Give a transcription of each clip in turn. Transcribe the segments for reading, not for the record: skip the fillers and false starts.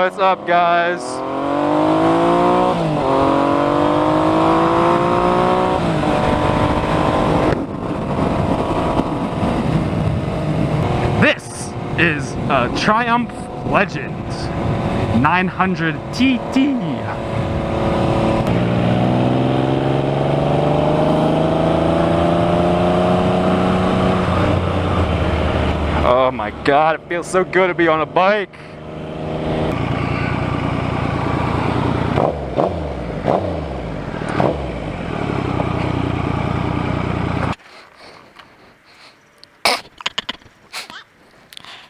What's up, guys? This is a Triumph Legend 900 TT. Oh my God, it feels so good to be on a bike.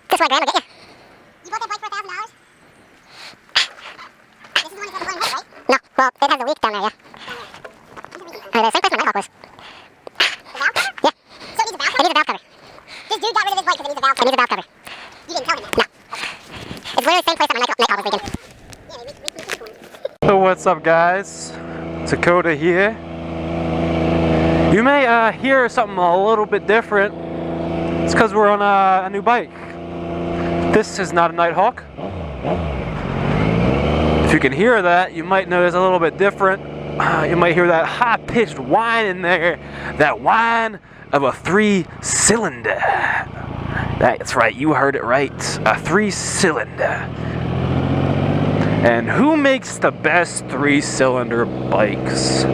This way, Graham, I'll get you. You bought that bike for $1,000? This is the one that has the running light, right? No, well, it has a leak down there, yeah. The same place my Nighthawk was. The valve cover? Yeah. So it needs a valve cover? It needs a valve cover. This dude got rid of his bike because it needs a valve cover. It needs a valve cover. You didn't tell him that? No. It's literally the same place that my Nighthawk was leaking. Yeah, So what's up, guys? Dakota here. You may hear something a little bit different. It's because we're on a new bike. This is not a Nighthawk. If you can hear that, you might notice a little bit different. You might hear that high-pitched whine in there. That whine of a 3-cylinder. That's right, you heard it right. A 3-cylinder. And who makes the best 3-cylinder bikes?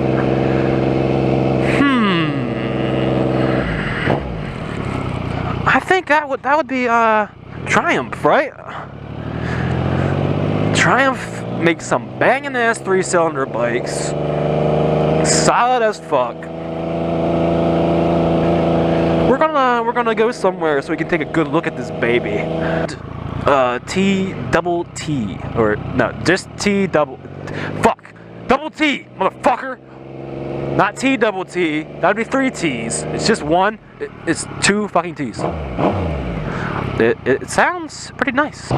I think that would be Triumph, right? Triumph makes some banging ass 3-cylinder bikes, solid as fuck. We're gonna go somewhere so we can take a good look at this baby. T-double-T, or no, just T-double. Fuck, double T, motherfucker. Not T-double-T. That'd be 3 T's. It's just one. It's 2 fucking T's. It sounds pretty nice.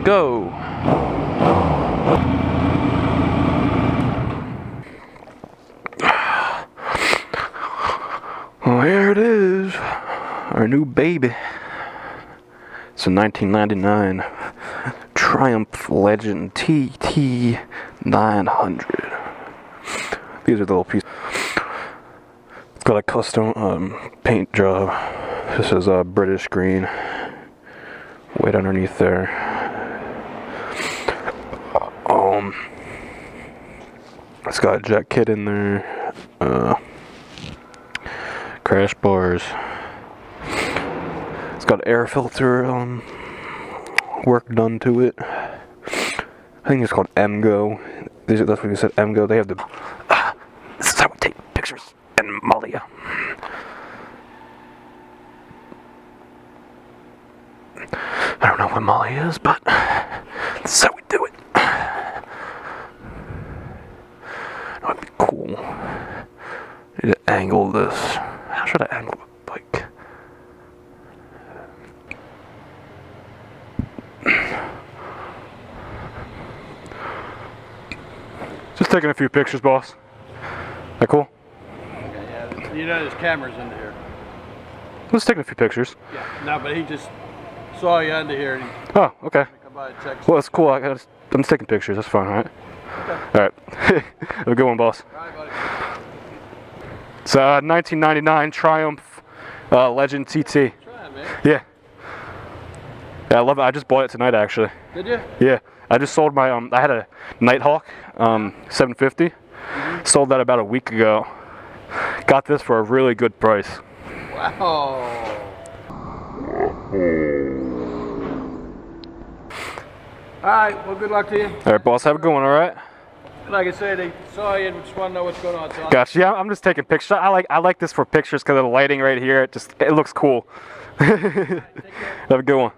Go. Well, here it is. Our new baby. It's a 1999 Triumph Legend TT 900. These are the little pieces. It's got a custom paint job. This is British green. Right underneath there. It's got a jack kit in there. Crash bars. It's got air filter work done to it. I think it's called MGO. That's what you said, MGO. They have the. This is how we take pictures in Malia. I don't know what Mali is, but this is how we do it. That would be cool. I need to angle this. How should I angle the bike? Just taking a few pictures, boss. That cool? Okay, yeah. You know there's cameras into here. Let's take a few pictures. Yeah. No, but he just saw you under here and he Oh, okay. come by and check. Well, that's cool. I'm just taking pictures. That's fine, right? Okay. All right. Have a good one, boss. All right, buddy. It's a 1999 Triumph Legend TT. Trying, man. Yeah. Yeah, I love it. I just bought it tonight, actually. Did you? Yeah. I just sold my I had a Nighthawk 750. Sold that about a week ago. Got this for a really good price. Wow. All right. Well, good luck to you. All right, boss. Have a good one. All right. Like I said, they saw you and just want to know what's going on. So Gotcha. Yeah, I'm just taking pictures. I like this for pictures because of the lighting right here. It looks cool. Have a good one.